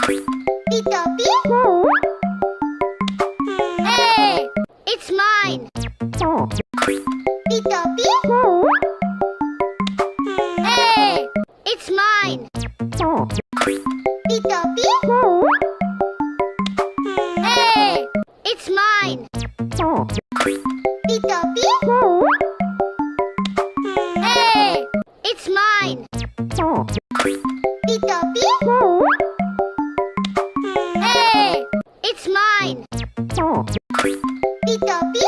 P-Toppy? Hey! It's mine! P-Toppy? Hey! It's mine! P-Toppy? Hey! It's mine! P-Toppy? Hey! It's mine! P-Toppy? Hey! It's mine! P-Toppy?